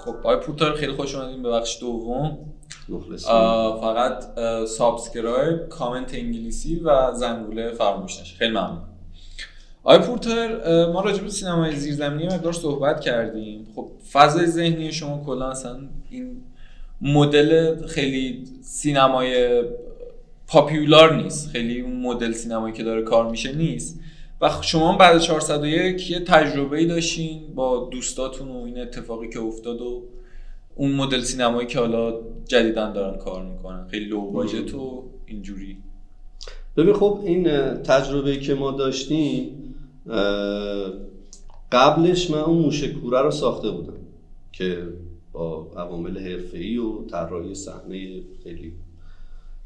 خب آقای پورتر خیلی خوش اومدین به بخش دوم. مخلصیم. فقط سابسکرایب، کامنت انگلیسی و زنگوله فراموش نشه. خیلی ممنون. آقای پورتر، ما راجع به سینمای زیرزمینی مقدار صحبت کردیم. خب فضای ذهنی شما کلا اصلا این مدل خیلی سینمای پاپیولار نیست، خیلی اون مدل سینمایی که داره کار میشه نیست و شما بعد 401 یه تجربه‌ای داشتین با دوستاتون و این اتفاقی که افتاد و اون مدل سینمایی که حالا جدیداً دارن کار میکنن خیلی لو باجت و اینجوری. ببین خب این تجربه‌ای که ما داشتیم قبلش من اون موشک‌کوره رو ساخته بودم که با عوامل حرفه‌ای و طراحی صحنه خیلی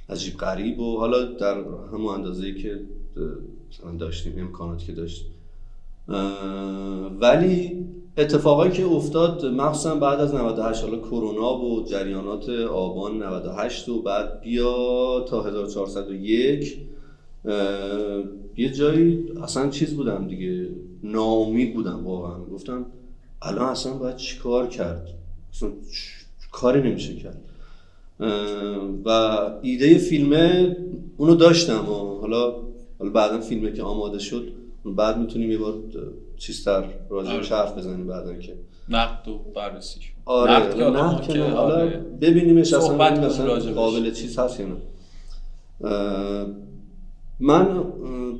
عجیب غریب و حالا در همون اندازه‌ای که مثلا داشتیم امکاناتی که داشتیم، ولی اتفاقایی که افتاد مخصوصا بعد از 98 حالا کرونا و جریانات آبان 98 و بعد بیا تا 1401 یه جایی اصلا چیز بودم دیگه، ناامید بودم واقعا. گفتم الان اصلا باید چی کار کرد، اصلا کاری نمیشه کرد و ایده فیلمه اونو داشتم و حالا بعدا فیلمه که آماده شد بعد میتونیم یه بار چیزتر راجعش حرف بزنیم بعدا که نقد و بررسیش. نقد که حالا ببینیمش اصلا قابل چیز هست یا نه. من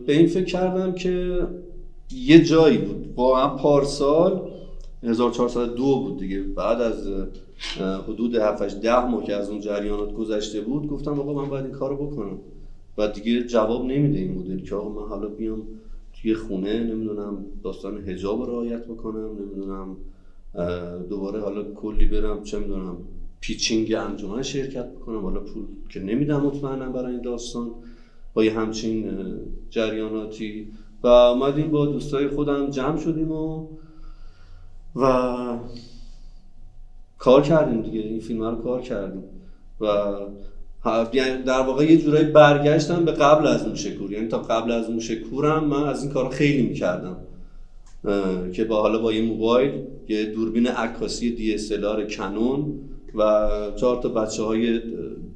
به این فکر کردم که یه جایی بود واقعا پارسال 1402 بود دیگه، بعد از حدود 7-10 ماه که از اون جریانات گذشته بود گفتم آقا من باید این کارو بکنم و دیگه جواب نمیده این مدل که آقا من حالا بیام توی خونه نمیدونم داستان حجاب رو رعایت بکنم، نمیدونم دوباره حالا کلی برم چه میدونم پیچینگ انجمن شرکت بکنم، حالا پول که نمیدم مطمئنم برای این داستان با یه همچین جریاناتی. و اومدیم با دوستای خودم جمع شدیم و کار کردیم دیگه، این فیلم رو کار کردیم و در واقع یه جورایی برگشتم به قبل از موشک‌کور. یعنی تا قبل از موشک‌کورم من از این کارا خیلی میکردم که با یه موبایل، یه دوربین عکاسی DSLR کنون و 4 تا بچه‌های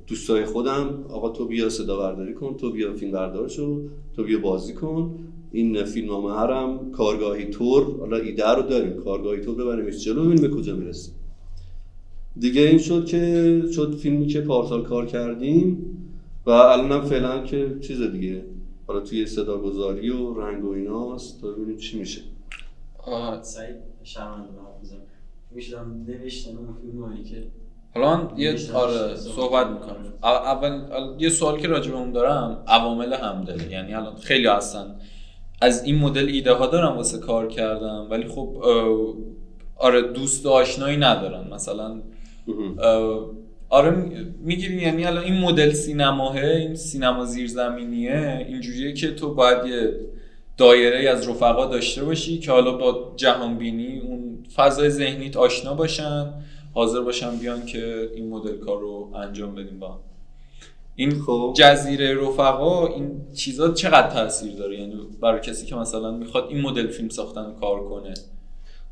دوستای خودم، آقا تو بیا صدا برداری کن، تو بیا فیلم بردار شو، تو بیا بازی کن، این فیلمنامه هرم کارگاهی تور، حالا ایده رو داریم کارگاهی تور ببریمش جلو ببینیم به کجا میرسه دیگه. این شد فیلمی که پارسال کار کردیم و الانم فعلا که چیز دیگه حالا توی صداگذاری و رنگ و ایناست تا ببینیم چی میشه. سعید شرمنده بزن میشدم نوشتن اون فیلمایی که حالا یه صحبت میکنم. اول یه سوال که راجع به اون دارم عوامل همدلی، یعنی الان خیلی هستن از این مدل ایده ها دارن واسه کار کردن ولی خب دوست و آشنایی ندارن مثلا میگیرین. یعنی الان این مدل سینماه، این سینما زیرزمینیه اینجوریه که تو باید یه دایره از رفقا داشته باشی که حالا با جهان بینی اون فضای ذهنیت آشنا باشن، حاضر باشن بیان که این مدل کار رو انجام بدیم. با این جزیره رفقا این چیزا چقدر تاثیر داره یعنی برای کسی که مثلا میخواد این مدل فیلم ساختن کار کنه؟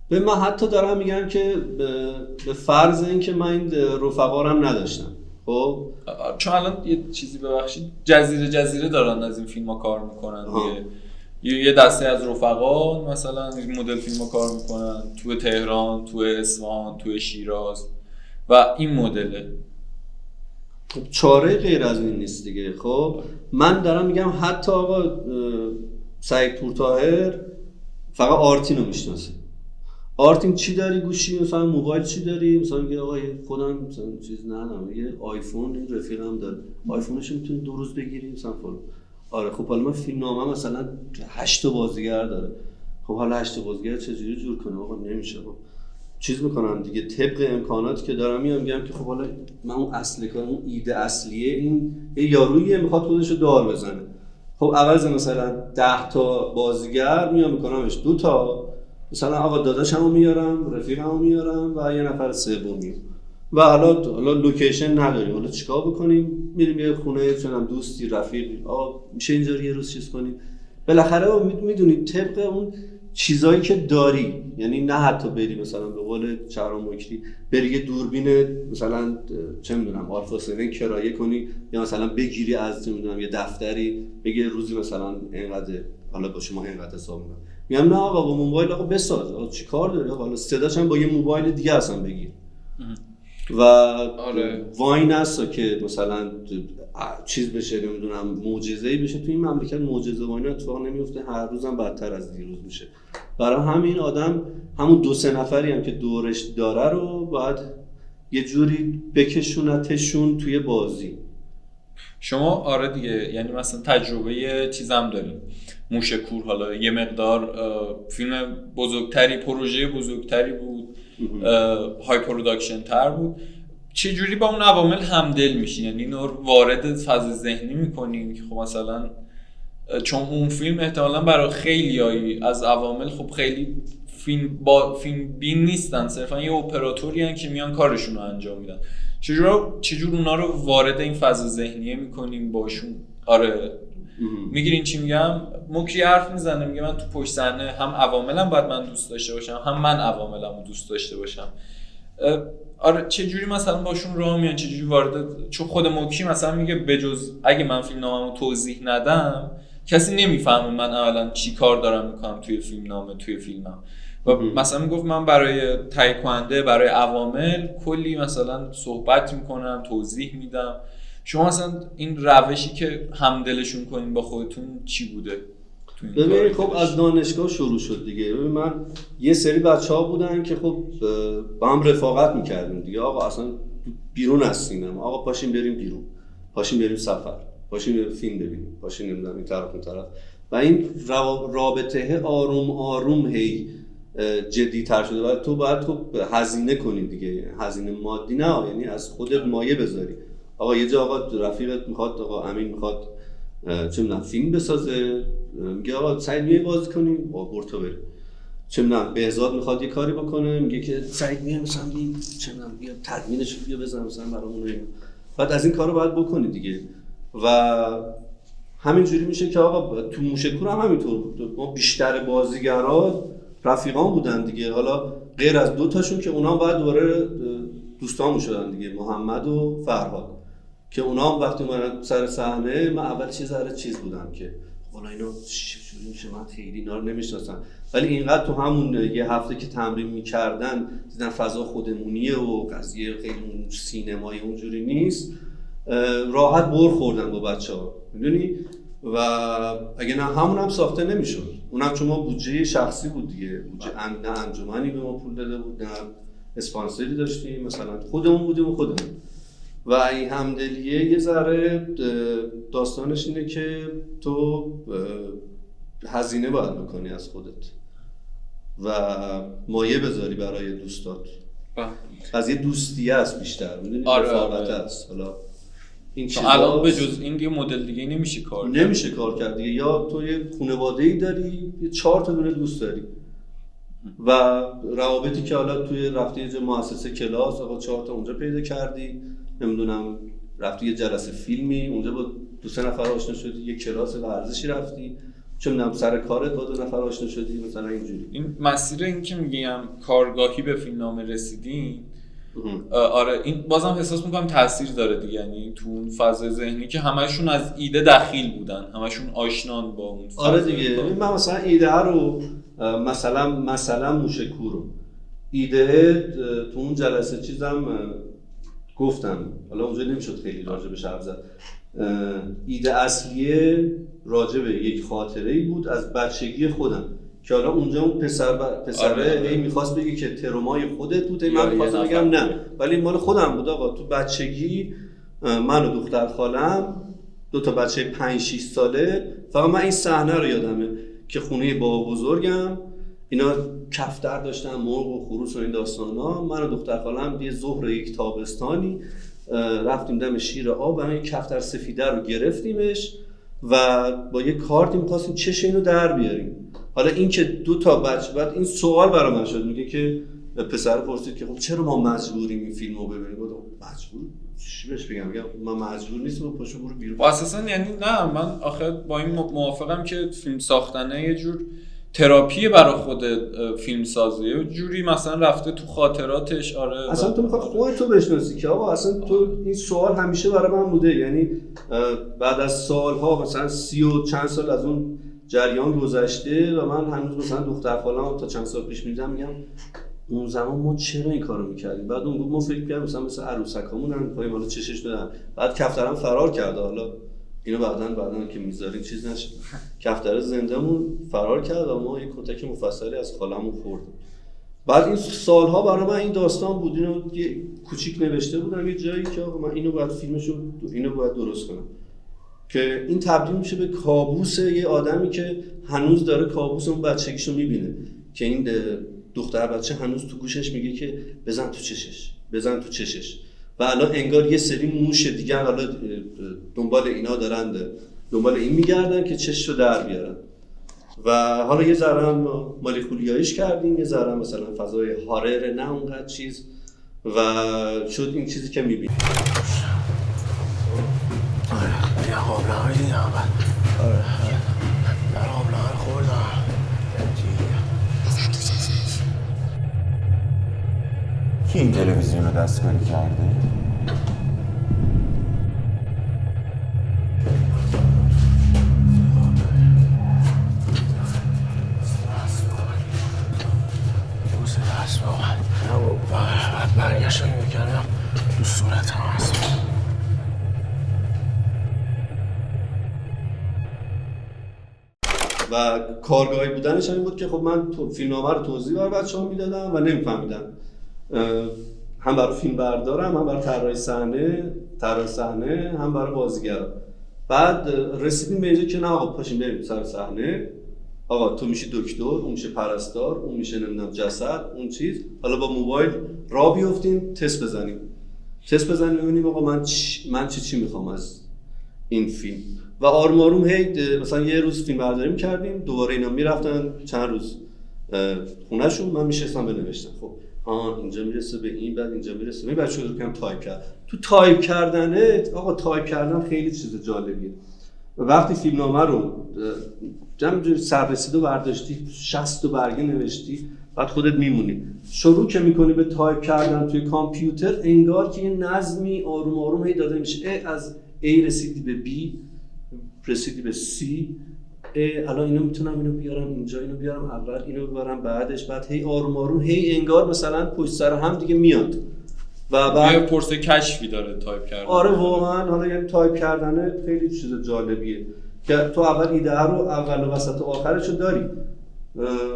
به من حتی دارم میگم که به فرض این که من این رفقا رو هم نداشتم، خب چون الان یه چیزی ببخشید جزیره دارن از این فیلم ها کار میکنن یه دسته از رفقا مثلا این مدل فیلم ها کار میکنن تو تهران، تو اصفهان، تو شیراز و این مدله. چاره غیر از این نیست دیگه. خب من دارم میگم حتی آقا سعید پورطاهر فقط آرتین رو میشناسه. آرتین چی داری گوشی، مثلا موبایل چی داری، مثلا میگه آقا خودم مثلا چیز ندارم، یه آیفون این رفیقم داره آیفونش میتونی 2 روز بگیری مثلا فلان. آره خب حالا من فیلمنامه مثلا 8 بازیگر داره، خب حالا 8 بازیگر چجوری جور کنم؟ آقا نمیشه. خب چیز میکنم دیگه طبق امکاناتی که دارم میگم که خب حالا من اون اصل کارم اون ایده اصلیه این یارویی میخواد خودشو دار بزنه، خب عوض مثلا 10 تا بازیگر میام میکنمش 2 تا، مثلا آقا داداشمو میارم، رفیقمو میارم و یه نفر سومی و حالا لوکیشن نداریم، حالا چیکار بکنیم؟ میریم یه خونه چنم دوستی رفیقی، آقا میشه اینجوری یه روز چیز کنیم. بالاخره میدونید طبق اون چیزایی که داری، یعنی نه حتی بری مثلا به قول شهرام مکری بری یه دوربین مثلا چه میدونم آلفا 7 کرایه کنی یا مثلا بگیری از چه میدونم یه دفتری بگی روزی مثلا اینقدر حالا با شما اینقدر حساب میکنم. میگم نه آقا با موبایل آقا بساز، آقا چیکار داری آقا، حالا صداش هم با یه موبایل دیگه اصلا بگیر. و وای نسا که مثلا چیز بشه نمیدونم معجزه‌ای بشه، تو این مملکت معجزه و اینا اتفاق نمیفته، هر روزم بدتر از دیروز میشه. برای همین آدم همون 2-3 نفری هم که دورش داره رو باید یه جوری بکشونتشون توی بازی. شما آره دیگه، یعنی مثلا تجربه چیزم داریم، موشکور حالا یه مقدار فیلم بزرگتری، پروژه بزرگتری بود، های پروداکشن تر بود، چجوری با اون عوامل همدل میشین؟ یعنی اینو وارد فضا ذهنی میکنین که خب مثلا چون اون فیلم احتمالاً برای خیلیایی از عوامل خب خیلی فیلم بین نیستن، صرفا یه اپراتوری هن که میان کارشون رو انجام میدن، چجور اونا رو وارد این فضا ذهنیه میکنین باشون؟ آره میگیرین چی میگم؟ مکری حرف میزنه میگه من تو پشت صحنه هم عواملم باید من دوست داشته باشم، هم من عواملم رو دوست داشته باشم. آره چجوری مثلا باشون راه میان، چجوری وارد، چون خود موکی مثلا میگه بجز اگه من فیلم ناممو توضیح ندم کسی نمیفهمه من اولا چی کار دارم میکنم توی فیلم نامه، توی فیلمم. و مثلا میگفت من برای تهیه کننده، برای عوامل کلی مثلا صحبت میکنم، توضیح میدم. شما مثلا این روشی که همدلشون کنین با خودتون چی بوده؟ ببین خب از دانشگاه شروع شد دیگه. ببین من یه سری بچه‌ها بودن که خب با هم رفاقت میکردیم دیگه، آقا اصلا بیرون از سینما، آقا پاشیم بریم بیرون، پاشیم بریم سفر، پاشیم بریم فیلم ببینیم، پاشیم نمیدونم این طرف اون طرف. و این رابطه آروم آروم هی جدی تر شده و تو باید هزینه کنی دیگه، هزینه مادی نه، یعنی از خودت مایه بذاری. آقا یه جا آقا رفیقت میخواد، آقا امین میخواد چه میدونم فیلم بسازه، میگه آقا سعید میای بازی کنیم، با برتو بریم. چه میدونم بهزاد میخواد یه کاری بکنه، میگه که سعید میای مثلا چه میدونم بیا تدوینش بیا بزن مثلا برامون. بعد از این کارو باید بکنی دیگه. و همینجوری میشه که آقا تو موشکور هم همینطور بود، ما بیشتر بازیگرا رفیقان بودن دیگه، حالا غیر از 2 تاشون که اونا باید دوباره دوستامون شدن دیگه، محمد و فرهاد، که اونا هم وقتی اومدن سر صحنه من اولش یه ذره چیز بودم که والا اینا چجوری میشه، من خیلی اینا رو نمیشناسم، ولی اینقدر تو همون یه هفته که تمرین میکردن دیدن فضا خودمونیه و قضیه خیلی اون سینمایی اونجوری نیست، راحت بر خوردن با بچه‌ها، میدونی. و اگه نه همون هم ساخته نمیشد، اونم چون ما بودجه شخصی بود دیگه، بودجه نه انجمنی به ما پول داده بود نه اسپانسری داشتیم، مثلا خودمون بودیم و خودمون. و این همدلیه یه ذره داستانش اینه که تو هزینه باید بکنی از خودت و مایه بذاری برای دوستات. از یه دوستیه است بیشتر، میدونی، رفاقت است. حالا این چیزا الان به جز این دیگه مدل دیگه نمیشه کار کرد دیگه. یا تو یه خانواده‌ای داری، یه 4 تا دونه دوست داری و روابطی که حالا توی رفتی یه مؤسسه کلاس، آقا 4 تا اونجا پیدا کردی، نمیدونم رفتی یه جلسه فیلمی اونجا با 2-3 نفر آشنا شدی، یه کلاس ورزشی رفتی، چون میدونم سر کارت با 2 نفر آشنا شدی، مثلا اینجوری. این مسیر این که میگم کارگاهی به فیلمنامه رسیدین، آره این بازم احساس میکنم تاثیر داره دیگه، یعنی تو اون فضای ذهنی که همشون از ایده دخیل بودن، همشون آشنان با اون فضا. آره دیگه. من مثلا ایده رو مثلا موشکور رو ایده تو اون جلسه چیزم گفتم، حالا اونجا نمیشد خیلی راجع به حرف زد. ایده اصلیه راجع به یک خاطره‌ای بود از بچگی خودم که حالا اونجا اون پسره هی می‌خواست بگه که ترومای خودت بود، من می‌خواستم بگم نه، ولی مال خودم بود. آقا تو بچگی من و دختر خالم 2 تا بچه 5-6 ساله، فقط من این صحنه رو یادمه که خونه بابا بزرگم اینا کفتر داشتن، مرغ و خروس و این داستانا، من و دختر خالم یه ظهر یک تابستانی رفتیم دم شیر آب، همین کفتر سفیده رو گرفتیمش و با یه کارتی می‌خواستیم چش اینو در بیاریم. حالا این که 2 تا بچه، بعد این سوال برای من شد، میگه که پسر پرسید که خب چرا ما مجبوریم این فیلمو ببینیم؟ گفتم مجبور چی بهش بگم؟ من مجبور نیستم، پاشو برو بیرون. اساسا یعنی نه، من آخه با این موافقم که فیلم ساختنه یه جور تراپی برای خود فیلم سازی و جوری مثلا رفته تو خاطراتش. آره اصلا تو میخواد خودتو بشناسی که آقا اصلا تو این سوال همیشه برای من بوده، یعنی بعد از سالها مثلا 30 و چند سال از اون جریان گذشته و من هنوز مثلا دختر خاله‌ام تا چند سال پیش می‌دیدم میگم اون زمان ما چرا این کارو می‌کردیم. بعد اون ما فکر کردیم مثلا عروسکامونن پای مالا چشش دادن، بعد کفترم فرار کرد. حالا اینو بعداً که میذارین چیز نشه، کفتر زندهمون فرار کرد و ما یک کتک مفصلی از خالمون خوردیم. بعد این سالها برای من این داستان بود، اینو یه کوچیک نوشته بودم یه جایی که آقا من اینو باید اینو باید درست کنم که این تبدیل میشه به کابوس یه آدمی که هنوز داره کابوس اون بچگیشو میبینه که این دختر بچه هنوز تو گوشش میگه که بزن تو چشش و الان انگار یه سری موش دیگه حالا دنبال اینا دارن، دنبال این میگردن که چششو در بیارن. و حالا یه ذره هم مالیکولیاییش کردیم، یه ذره مثلا فضای هارر نه اونقدر چیز و شد این چیزی که میبینیم. آره یه قابلمه دیدم آره در قابلمه خوردم کی این تلویزیون رو دستکاری کرده؟ برگشت رو میکردم تو صورت هم هست. و کارگاهی بودنش این بود که خب من فیلمنامه رو توضیح برای بچه‌ها میدادم و نمیفهمیدن، هم برای فیلم بردارم، هم برای طراح صحنه، هم برای بازیگرا. بعد رسیدیم به اینجا که نه آقا پاشیم بریم سر صحنه، آقا تو میشی دکتر، اون میشه پرستار، اون میشه نمیدونم جسد، اون چیز، حالا با موبایل راه بیفتیم تست بزنیم ببینیم آقا من چی میخوام از این فیلم. و آروم آروم هی مثلا یه روز فیلم برداری کردیم، دوباره اینا میرفتن چند روز خونهشون، من میشستم بنوشتم خب اینجا میرسه به این، بعد اینجا میرسه به این، بعد شروع کردم تایپ کرد. تو تایپ کردن آقا تایپ کردن خیلی چیز جالبیه. وقتی فیلمنامه رو جمع سررسیدو برداشتی 60 تا برگه نوشتی، بعد خودت میمونی شروع که میکنی به تایپ کردن توی کامپیوتر، انگار که یه نظمی آروم آروم هی داده میشه. از A رسیدی به B، رسیدی به C، الان اینو میتونم اینو بیارم اینجا، اینو بیارم اول، اینو ببرم بعدش، بعد هی آروم آروم هی انگار مثلا پشت سر هم دیگه میاد و بعد یه پرسه کشفی داره تایپ کردن. آره واقعا حالا یعنی تایپ کردن خیلی چیز جالبیه که تو اول ایده رو اول و وسط و آخرشو داری،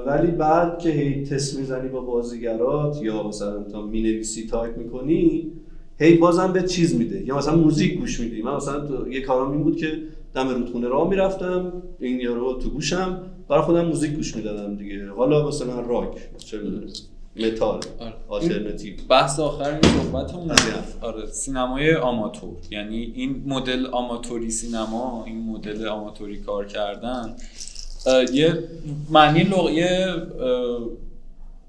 ولی بعد که هی تست میزنی با بازیگرات یا مثلا تا مینویسی تایپ میکنی هی بازم به چیز میده، یا مثلا موزیک گوش میدی. من مثلا یه کارام این بود که دم رودخونه راه میرفتم، این یارو تو گوشم برای خودم موزیک گوش میدادم دیگه، حالا مثلا راک، چه میدونم متال، آلترناتیو. بحث آخر این صحبتمون آره سینمای آماتور، یعنی این مدل آماتوری سینما، این مدل آماتوری کار کردن یه معنی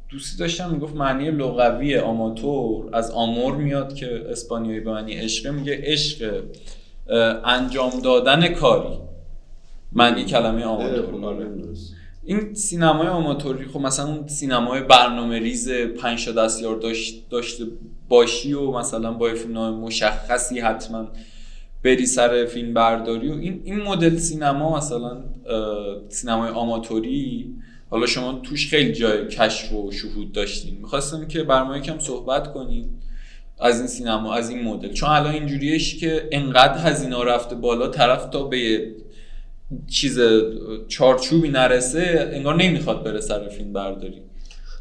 دوستی داشتم میگفت معنی لغوی آماتور از آمور میاد که اسپانیایی به معنی عشق، میگه عشق انجام دادن کاری، معنی کلمه آماتور. این سینمای آماتوری خب مثلا اون سینمای برنامه ریز 5 تا دستیار داشته باشی و مثلا با فیلمنامه مشخصی حتما بری سر فیلم برداری و این مدل سینما، مثلا سینمای آماتوری، حالا شما توش خیلی جای کشف و شهود داشتین، میخواستم که برنامه یکم صحبت کنین از این سینما، از این مدل، چون الان اینجوریه که انقدر هزینه رفته بالا طرف تا به چیز چارچوبی نرسه انگار نمیخواد بره سر فیلم برداری.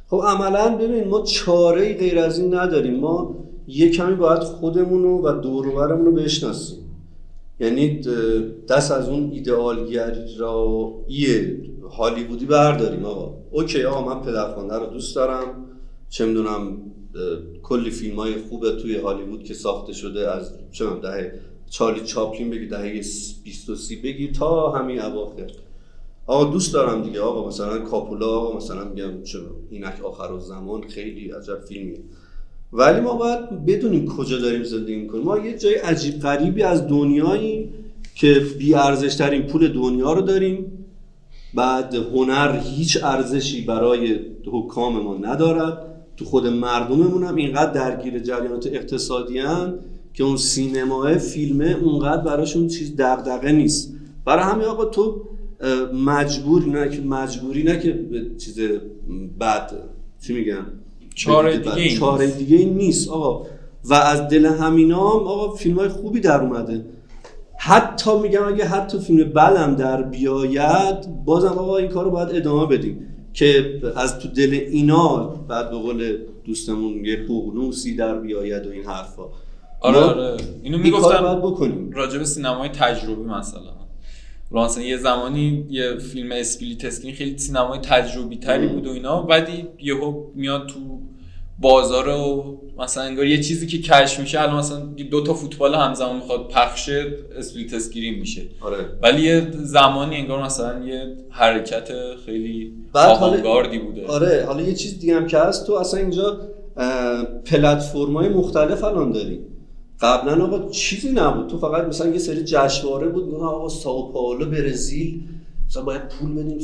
خب عملا ببین ما چاره‌ای غیر از این نداریم، ما یه کمی باید خودمونو و دور و برمون رو بشناسیم، یعنی دست از اون ایدئالگرایی هالیوودی برداریم. آقا اوکی آقا من پدرخوانده رو دوست دارم، چه میدونم کلی فیلمای خوبه توی هالیوود که ساخته شده، از چه میدونم دهه چارلی چاپلین بگی، دهه 20 و 30 بگی تا همین اواخر، آقا دوست دارم دیگه. آقا مثلا کاپولا، آقا مثلا میگم چه اینک آخرالزمان خیلی عجب فیلمیه، ولی ما باید بدونیم کجا داریم زندگی میکنیم. ما یه جای عجیب غریبی از دنیاییم که بی ارزش ترین پول دنیا رو داریم بعد هنر هیچ ارزشی برای حکام ما ندارد، تو خود مردممون هم اینقدر درگیر جریانات اقتصادی هن که اون سینماه فیلمه اونقدر براشون چیز دغدغه نیست. برای همین آقا تو مجبوری نه که چیز بد چی میگن چاره دیگه نیست آقا. و از دل همینا هم آقا فیلم‌های خوبی در اومده. حتی میگم اگه حتی فیلم بدم در بیاید بازم آقا این کارو باید ادامه بدیم که از تو دل اینا بعد به قول دوستمون یه ققنوسی در بیاید و این حرفا. آره اینو میگفتم باید بکنیم راجع به سینمای تجربی. مثلا یه زمانی یه فیلم اسپلیت اسکرین خیلی سینمای تجربی تری بود و اینا، بعدی یهو میاد تو بازار و مثلا انگار یه چیزی که کشف میشه، الان مثلا 2 فوتبال همزمان میخواد پخش اسپلیت اسکرین میشه. آره. ولی یه زمانی انگار مثلا یه حرکت خیلی آوانگاردی بوده. آره حالا یه چیز دیگه هم که هست، تو اصلا اینجا پلتفرم‌های مختلف الان داری. قبلا آقا چیزی نبود، تو فقط مثلا یه سری جشنواره بود، میگن آقا سائو پائولو برزیل مثلا باید پول بدیم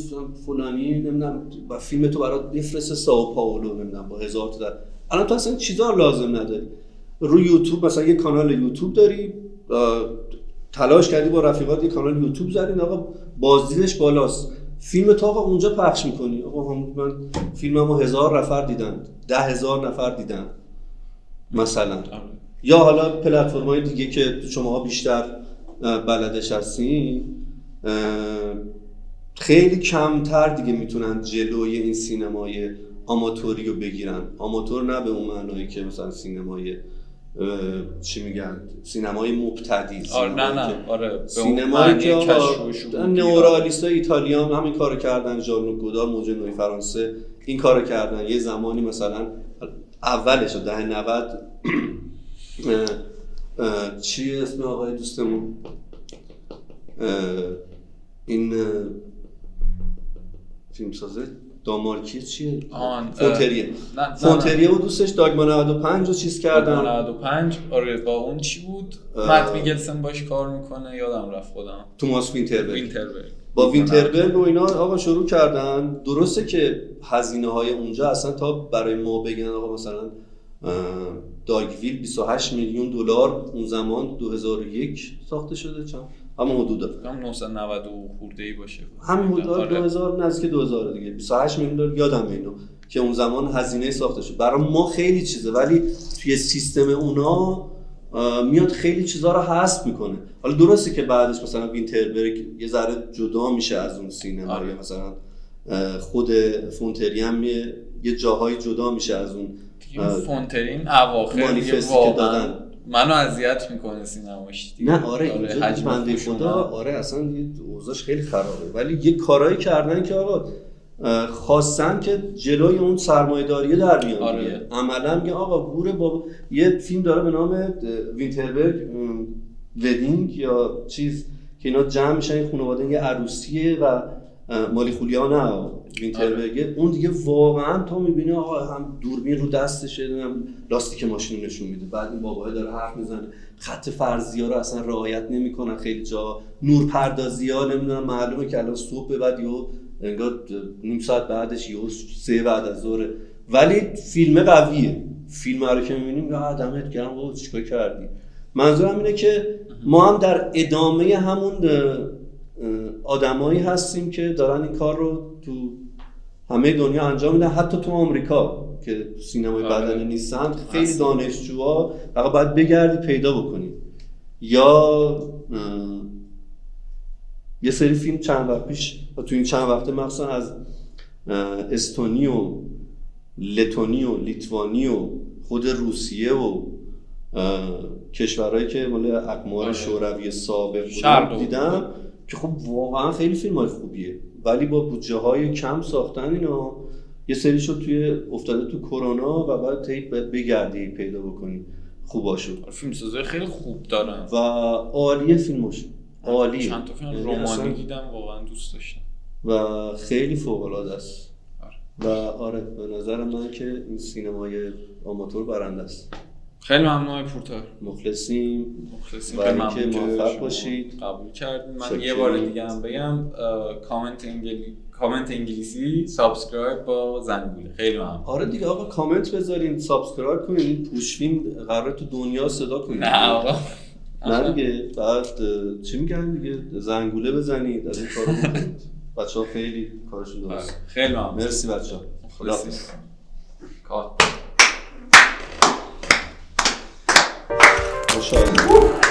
فلانی نمیدونم با فیلم تو برات بفرسته سائو پائولو نمیدونم با 1000 تا. الان تو اصلا چیزا لازم نداری. رو یوتیوب مثلا یه کانال یوتیوب داری، تلاش کردی با رفیقات یه کانال یوتیوب زدین آقا بازدیدش بالاست، فیلم تو آقا اونجا پخش میکنی. آقا من فیلممو 1000 نفر دیدن، 10,000 نفر دیدن مثلا. یا حالا پلتفرم‌های دیگه که شماها بیشتر بلدش هستین، خیلی کمتر دیگه میتونن جلوی این سینمای آماتوری رو بگیرن. آماتور نه به اون معنایی که مثلا سینمای چی میگن سینمای مبتدی، سینمایی که نئورالیستای ایتالیا هم همین کارو کردن، ژان گودار موج نوی فرانسه این کارو کردن. یه زمانی مثلا اولش دهه 90 چی اسم آقای دوستمون این فیلم سازه دامارکی چیه؟ فونتریه و دوستش داگما 95 رو چیز کردن. داگما 95 آره با اون چی بود؟ مت میگلسن باش کار میکنه، یادم رفت خودم. توماس وینتربرگ با وینتربرگ و اینا آقا شروع کردن. درسته که هزینه های اونجا اصلا تا برای ما بگن آقا مثلا داگویل 28 میلیون دلار اون زمان 2001 ساخته شده، چند همون حدودا فکر 990 خورده‌ای باشه، همین حدود 2000 نزدیک 2000 دیگه 28 میلیون دلار یادم اینو که اون زمان هزینه ساخته شد. برای ما خیلی چیزه ولی توی سیستم اونا میاد خیلی چیزا رو حذف میکنه. حالا درسته که بعدش مثلا وینتربرگ یه ذره جدا میشه از اون سینما، یا مثلا خود فونتری هم یه جاهای جدا میشه از اون فونترین اواخر دیگه واقعا منو اذیت میکنه سینماش دیگه. نه آره اینجا بنده خدا آره اصلا اوضاعش خیلی خرابه، ولی یه کارایی کردن که آقا خواستن که جلوی اون سرمایه‌داری در بیان. آره. عملا میگه آقا بوره با یه فیلم داره به نام وینتربرگ ودینگ یا چیز که اینا جمع میشن، این خانواده یه عروسیه و مالی خولیا نه وینتربرگ. اون دیگه واقعا تو میبینی آقا هم دوربین رو دستشه، نمیدونم لاستیک ماشین رو نشون میده، بعد این بابا داره حرف میزنه، خط فرضی‌ها رو اصلا رعایت نمیکنن، خیلی جا نور پردازی‌ها نمیدونم معلومه که الان صبح بعد یهو انگار نیم ساعت بعدش یهو 3 بعد از ظهر، ولی فیلم قویه. فیلم رو که میبینیم یا دمت گرم بابا چیکار کردی. منظورم اینه که ما هم در ادامه همون آدمایی هستیم که دارن این کار رو تو همه دنیا انجام میدن، حتی تو آمریکا که سینمای بدنی نیستن خیلی دانشجوها فقط باید بگردی پیدا بکنی. یا یه سری فیلم چند وقت پیش تو این چند وقته مخصوصا از استونی و لتونی و لیتوانی و خود روسیه و کشورهایی که مال اقمار شوروی سابق بودن دیدم که خب واقعا خیلی فیلم‌های خوبیه، ولی با بودجه‌های کم ساختن اینا. یه سریشو توی افتاده تو کرونا و بعد بگردی پیدا بکنی خوباشو. فیلمسازای خیلی خوب دارن و عالیه فیلماشون، عالیه. چند تا فیلم رمانی دیدم واقعا دوست داشتم و خیلی فوق‌العاده است. و آره به نظر من که این سینمای آماتور برنده است. خیلی ممنون آقای پورتر. مخلصیم. مخلصیم. برای خیلی ممنون اینکه که موفق شما باشید. قبول کردین. من شکر. یه بار دیگه هم بگم کامنت انگلیسی سابسکرایب با زنگوله. خیلی ممنون. آره دیگه آقا کامنت بذارین، سابسکرایب کنین، این پوشفیلم قراره تو دنیا صدا کنین. نه آقا نه دیگه بعد چی میگن دیگه زنگوله بزنید، از این کارو بکنید. بچه‌ها خیلی کارشون درسته. خیلی ممنون. مرسی بچه‌ها. خلاص خوشحالم.